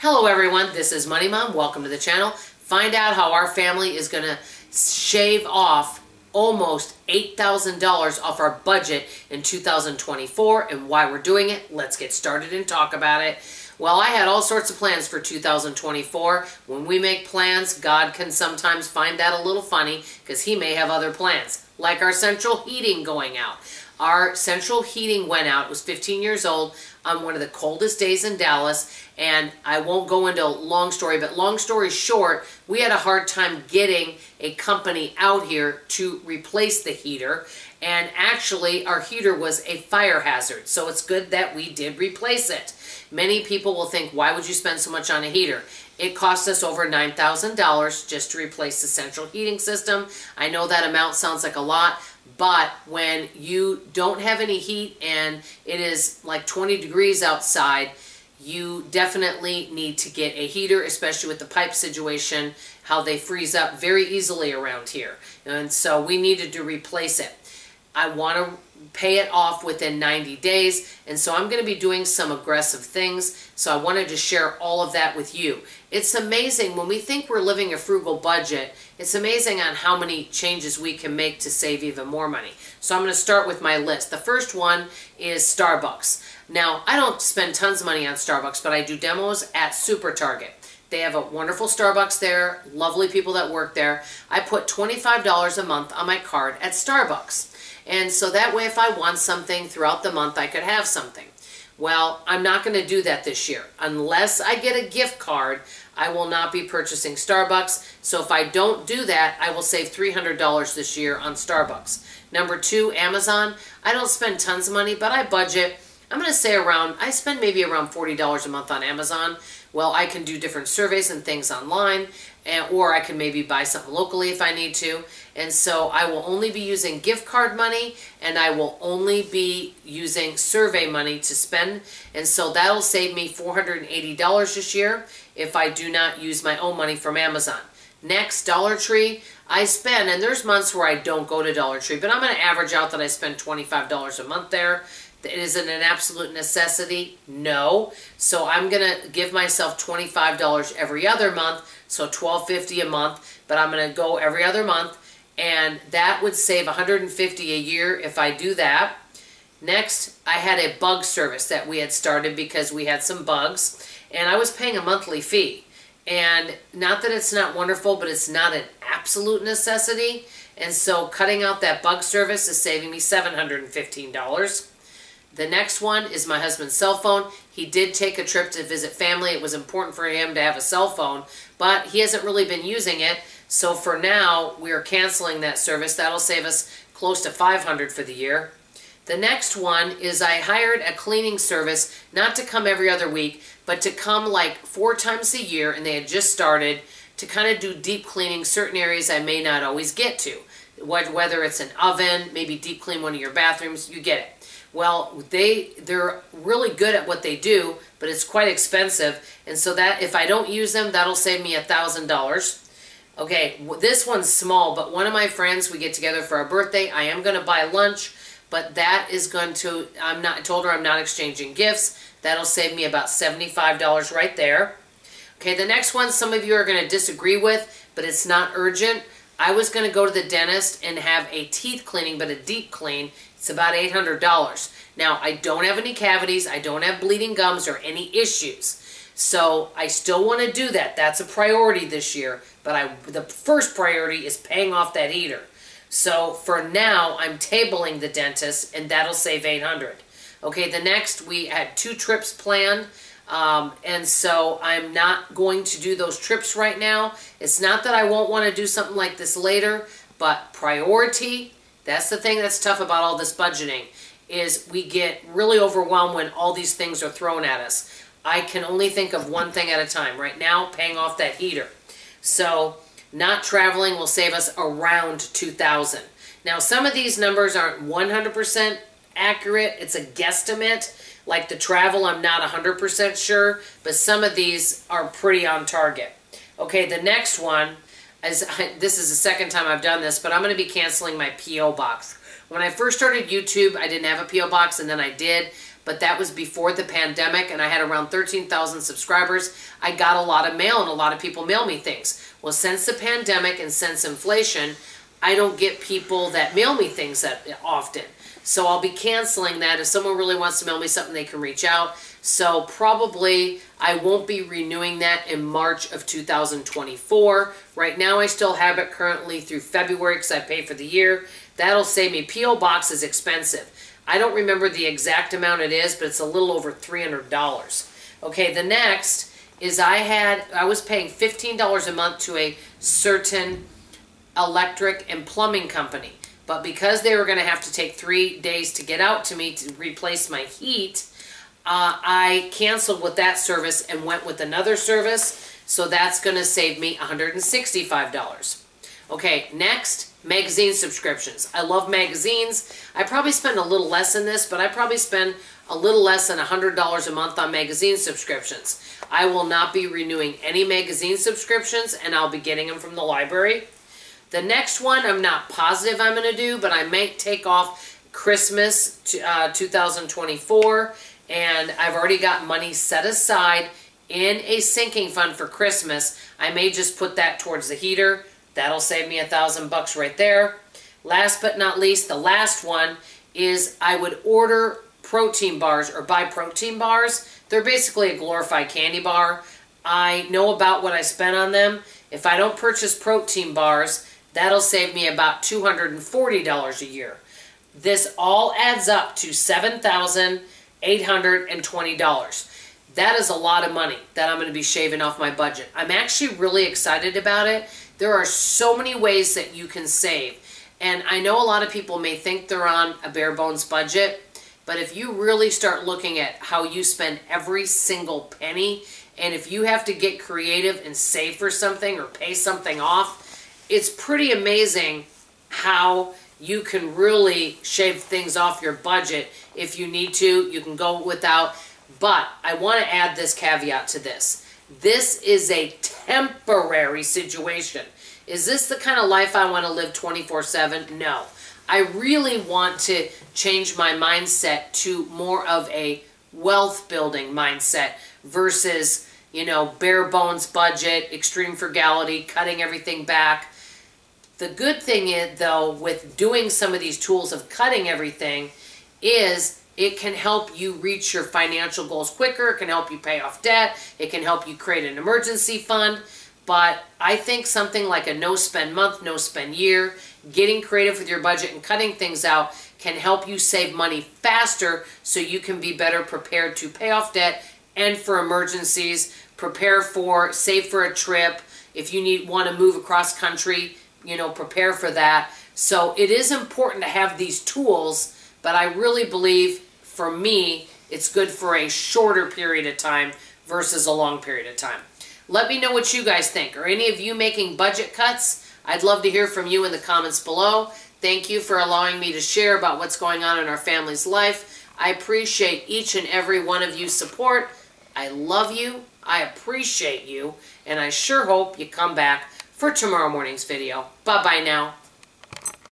Hello everyone, this is Money Mom. Welcome to the channel. Find out how our family is going to shave off almost $8,000 off our budget in 2024 and why we're doing it. Let's get started and talk about it. Well, I had all sorts of plans for 2024. When we make plans, God can sometimes find that a little funny because He may have other plans, like our central heating going out. Our central heating went out. It was 15 years old on one of the coldest days in Dallas, and I won't go into a long story, but long story short, we had a hard time getting a company out here to replace the heater, and actually our heater was a fire hazard, so it's good that we did replace it. Many people will think, why would you spend so much on a heater? It cost us over $9,000 just to replace the central heating system. I know that amount sounds like a lot, but when you don't have any heat and it is like 20 degrees outside, you definitely need to get a heater, especially with the pipe situation, how they freeze up very easily around here. And so we needed to replace it. I want to pay it off within 90 days, and so I'm going to be doing some aggressive things, so I wanted to share all of that with you. It's amazing when we think we're living a frugal budget, it's amazing on how many changes we can make to save even more money. So I'm going to start with my list. The first one is Starbucks. Now, I don't spend tons of money on Starbucks, but I do demos at Super Target. They have a wonderful Starbucks there, lovely people that work there. I put $25 a month on my card at Starbucks. And so that way if I want something throughout the month, I could have something. Well, I'm not going to do that this year. Unless I get a gift card, I will not be purchasing Starbucks. So if I don't do that, I will save $300 this year on Starbucks. Number two, Amazon. I don't spend tons of money, but I budget. I'm going to say I spend maybe around $40 a month on Amazon. Well, I can do different surveys and things online, or I can maybe buy something locally if I need to. And so I will only be using gift card money, and I will only be using survey money to spend. And so that'll save me $480 this year if I do not use my own money from Amazon. Next, Dollar Tree. I spend, and there's months where I don't go to Dollar Tree, but I'm going to average out that I spend $25 a month there. Is it an absolute necessity? No. So I'm going to give myself $25 every other month, so $12.50 a month, but I'm going to go every other month, and that would save $150 a year if I do that. Next, I had a bug service that we had started because we had some bugs, and I was paying a monthly fee. And not that it's not wonderful, but it's not an absolute necessity, and so cutting out that bug service is saving me $715. The next one is my husband's cell phone. He did take a trip to visit family. It was important for him to have a cell phone, but he hasn't really been using it. So for now, we're canceling that service. That'll save us close to $500 for the year. The next one is I hired a cleaning service, not to come every other week, but to come like 4 times a year, and they had just started to kind of do deep cleaning certain areas I may not always get to. Whether it's an oven, maybe deep clean one of your bathrooms, you get it. Well, they're really good at what they do, but it's quite expensive. And so that if I don't use them, that'll save me $1,000. Okay, this one's small, but one of my friends, we get together for our birthday. I am going to buy lunch, but that is going to, I told her I'm not exchanging gifts. That'll save me about $75 right there. Okay, the next one some of you are going to disagree with, but it's not urgent. I was going to go to the dentist and have a teeth cleaning, but a deep clean. It's about $800. Now, I don't have any cavities. I don't have bleeding gums or any issues. So I still want to do that. That's a priority this year. But the first priority is paying off that heater. So for now, I'm tabling the dentist, and that'll save $800. Okay, the next, we had 2 trips planned. And so I'm not going to do those trips right now. It's not that I won't want to do something like this later, but priority, that's the thing that's tough about all this budgeting, is we get really overwhelmed when all these things are thrown at us. I can only think of one thing at a time. Right now, paying off that heater. So not traveling will save us around $2,000. Now, some of these numbers aren't 100% accurate. It's a guesstimate. Like the travel, I'm not 100% sure, but some of these are pretty on target. Okay, the next one, this is the second time I've done this, but I'm going to be canceling my P.O. box. When I first started YouTube, I didn't have a P.O. box, and then I did, but that was before the pandemic, and I had around 13,000 subscribers. I got a lot of mail, and a lot of people mail me things. Well, since the pandemic and since inflation, I don't get people that mail me things that often. So I'll be canceling that. If someone really wants to mail me something, they can reach out. So probably I won't be renewing that in March of 2024. Right now I still have it currently through February because I pay for the year. That'll save me. P.O. Box is expensive. I don't remember the exact amount it is, but it's a little over $300. Okay, the next is I was paying $15 a month to a certain electric and plumbing company. But because they were going to have to take 3 days to get out to me to replace my heat, I canceled with that service and went with another service. So that's going to save me $165. Okay, next, magazine subscriptions. I love magazines. I probably spend a little less than this, but I probably spend a little less than $100 a month on magazine subscriptions. I will not be renewing any magazine subscriptions, and I'll be getting them from the library. The next one, I'm not positive I'm going to do, but I might take off Christmas 2024, and I've already got money set aside in a sinking fund for Christmas. I may just put that towards the heater. That'll save me $1,000 right there. Last but not least, the last one is I would order protein bars or buy protein bars. They're basically a glorified candy bar. I know about what I spent on them. If I don't purchase protein bars, that'll save me about $240 a year. This all adds up to $7,820. That is a lot of money that I'm going to be shaving off my budget. I'm actually really excited about it. There are so many ways that you can save. And I know a lot of people may think they're on a bare bones budget, but if you really start looking at how you spend every single penny, and if you have to get creative and save for something or pay something off, it's pretty amazing how you can really shave things off your budget. If you need to, you can go without. But I want to add this caveat to this. This is a temporary situation. Is this the kind of life I want to live 24/7? No. I really want to change my mindset to more of a wealth building mindset versus, you know, bare bones budget, extreme frugality, cutting everything back. The good thing is, though, with doing some of these tools of cutting everything is it can help you reach your financial goals quicker. It can help you pay off debt. It can help you create an emergency fund. But I think something like a no-spend month, no-spend year, getting creative with your budget and cutting things out can help you save money faster so you can be better prepared to pay off debt and for emergencies, save for a trip. If you want to move across country, you know, prepare for that. So it is important to have these tools, but I really believe, for me, it's good for a shorter period of time versus a long period of time. Let me know what you guys think. Are any of you making budget cuts? I'd love to hear from you in the comments below. Thank you for allowing me to share about what's going on in our family's life. I appreciate each and every one of you support. I love you. I appreciate you. And I sure hope you come back for tomorrow morning's video. Bye-bye now.